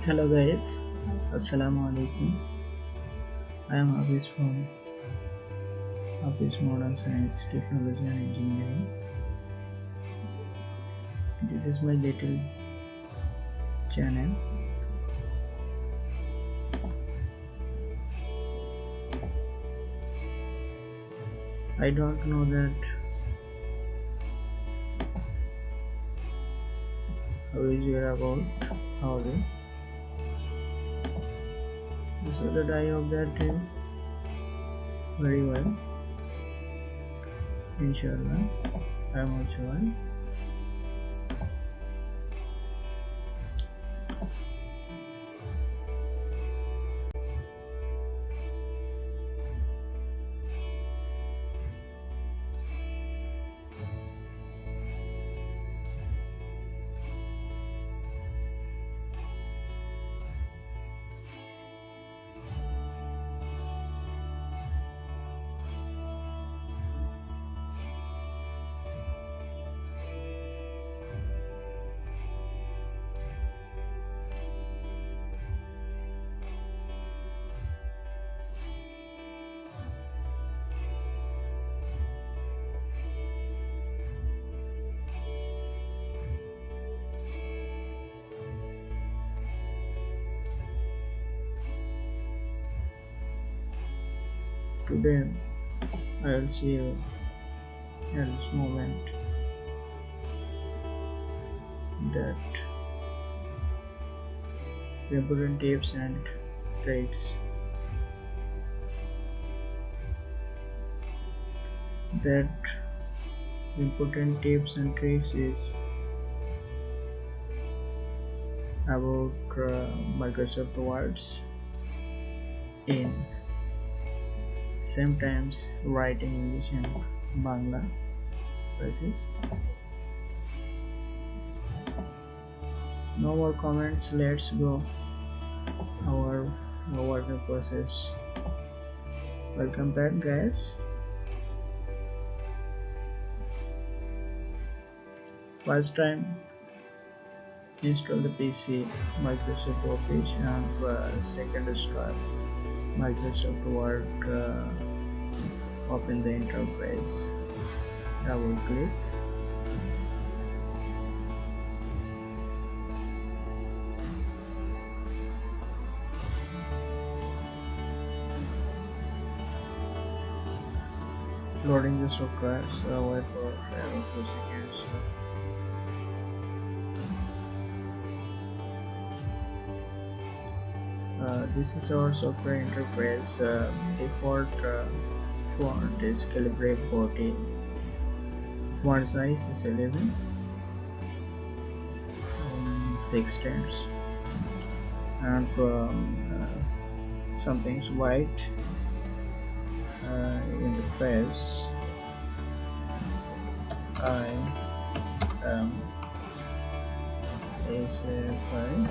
Hello guys, Assalamu alaikum. I am Hafiz from Hafiz Modern Science, Technology and Engineering. This is my little channel. I don't know that how is your about housing. So that I hope that very well. Inshallah, I am also well. Today I will see you at this moment that important tips and tricks is about Microsoft words in sometimes writing English and Bangla phrases. No more comments, let's go our working process. Welcome back guys. First time install the PC Microsoft Office and second start Microsoft Word, open the interface, double click, loading the software, so wait for a few seconds. This is our software interface. Default font is Calibri 40. Font size is 11. 6 times. And something's white in the face. I am is fine.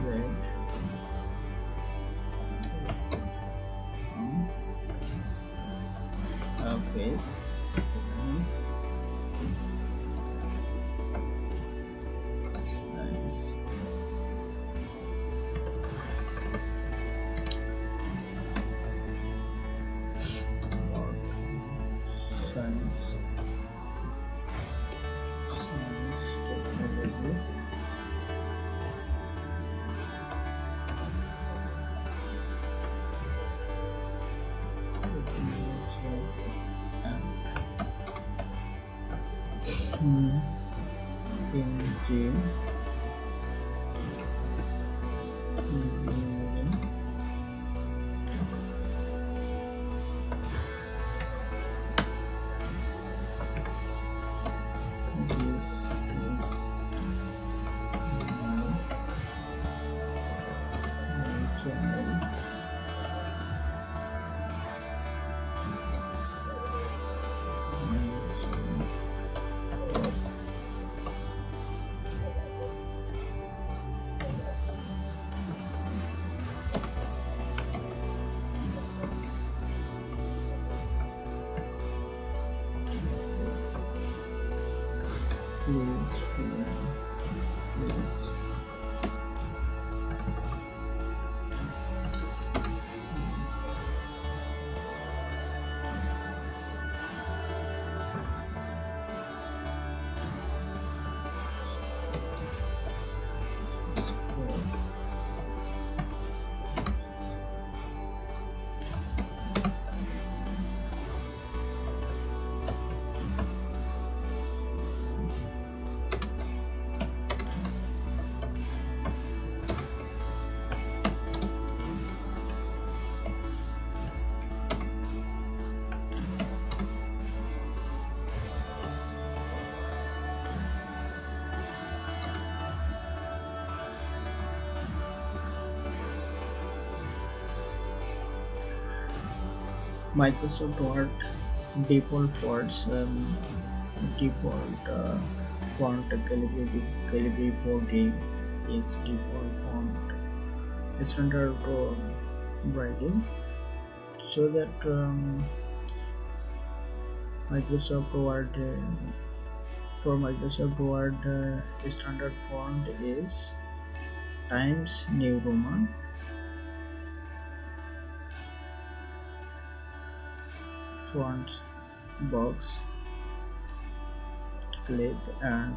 Red. Face nice. Science technology. Engine engineering. This is my channel. Please Microsoft Word default fonts, default font calibri 14 is default font standard writing, so that Microsoft Word for Microsoft Word standard font is Times New Roman. Font box, click and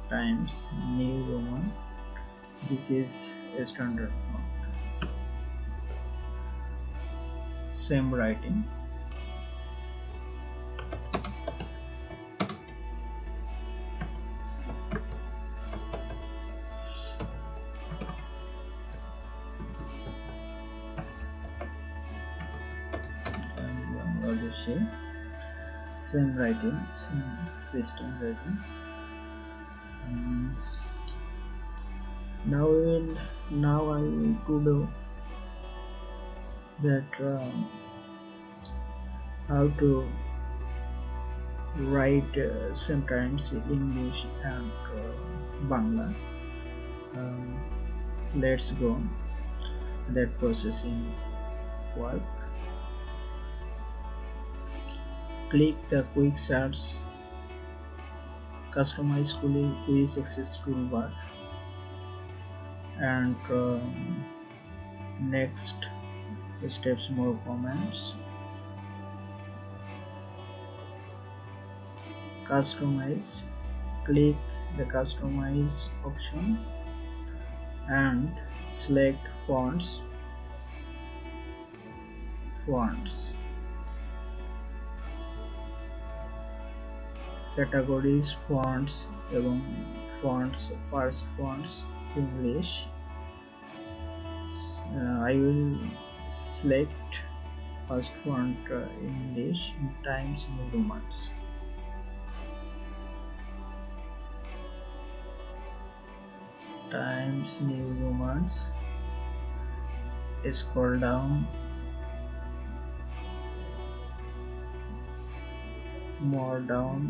Times New Roman. This is a standard font. Same writing. Same writing, same system writing. Now I will to do that how to write sometimes English and Bangla. Let's go that processing work. Click the quick search, customize quick access toolbar, and next steps more comments. Customize, click the customize option and select fonts. Categories fonts এবং fonts first fonts English. I will select first font English Times New Roman. Times New Roman. Scroll down, more down,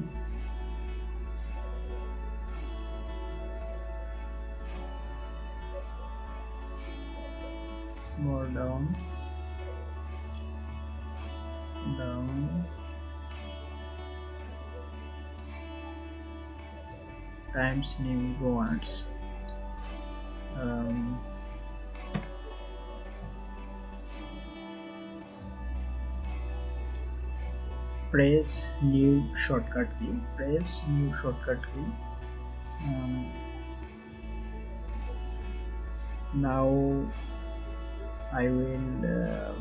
more down, Times New Romans. Press new shortcut key. Now I will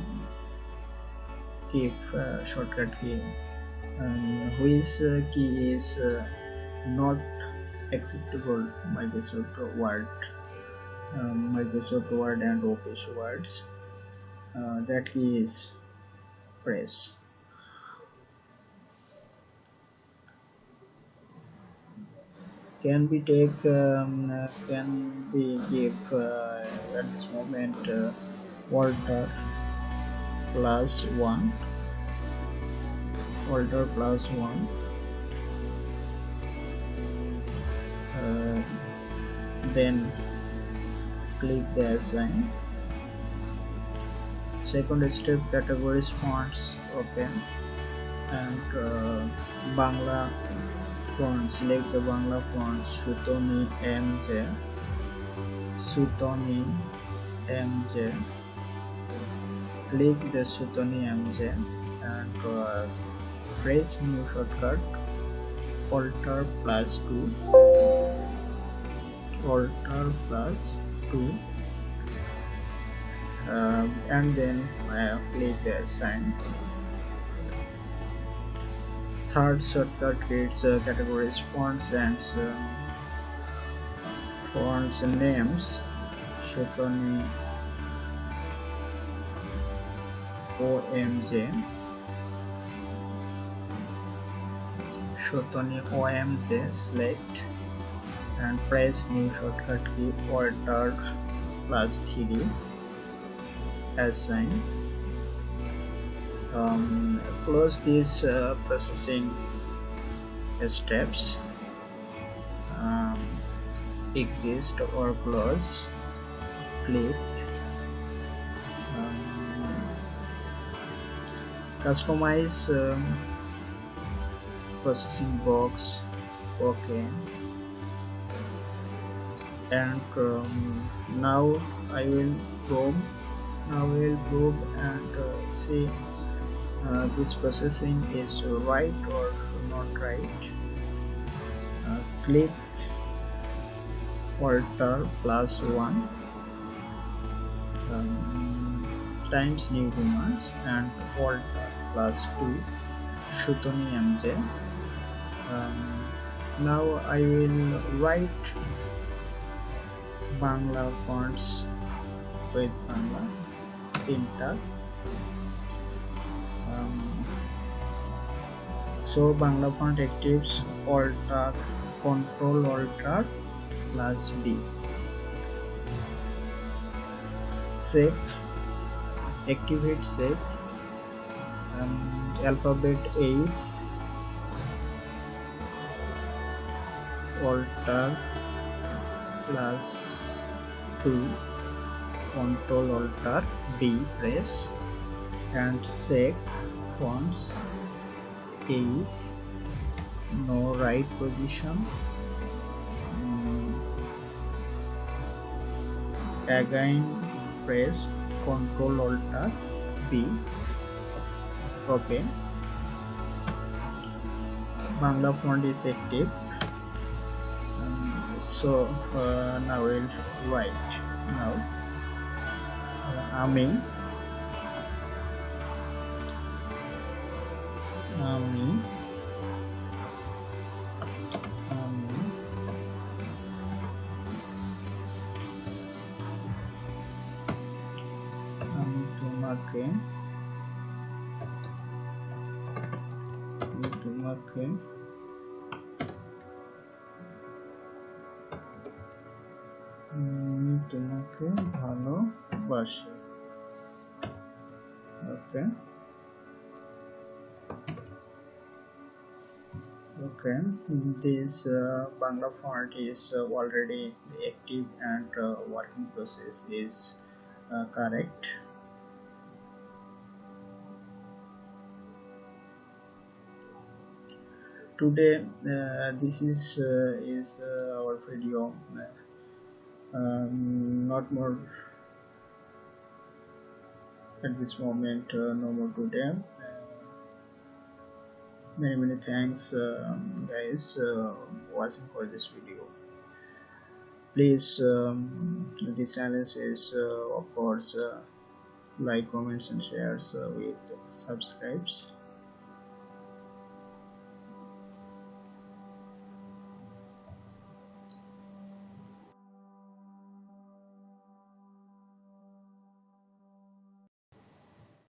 keep shortcut key, which key is not acceptable Microsoft Word and Office words. That key is press. Can be give at this moment Walter +1, then click the assign. Second step, categories fonts open, and Bangla font, select the Bangla font Sutoni MJ. Click the Sutoni MJ and press new shortcut Alt+2, and then click the assign. Third shortcut is categories fonts and fonts names Sutoni OMJ. Select and press new shortcut key Alt+3 assign, Close these processing steps. um, Exist or close, click. um, Customize processing box, okay. And now I will probe and see this processing is right or not right. Click alter +1 times new commands and alter +2 Shutoni MJ. Now I will write Bangla fonts with Bangla. Enter. So Bangla font actives alter control alter +B. Sec activate sec. Alphabet A's alter +2 control alter D press and sec fonts is no right position. Again press control alter B. Okay, Bangla font is active. So now we'll write now Ami তোমাকে ভালোবাসি। Okay. Okay, this Bangla font is already active and working process is correct. Today this is our video. Not more at this moment, no more today. Many thanks guys watching for this video. Please this channel is of course like, comments and shares with subscribes.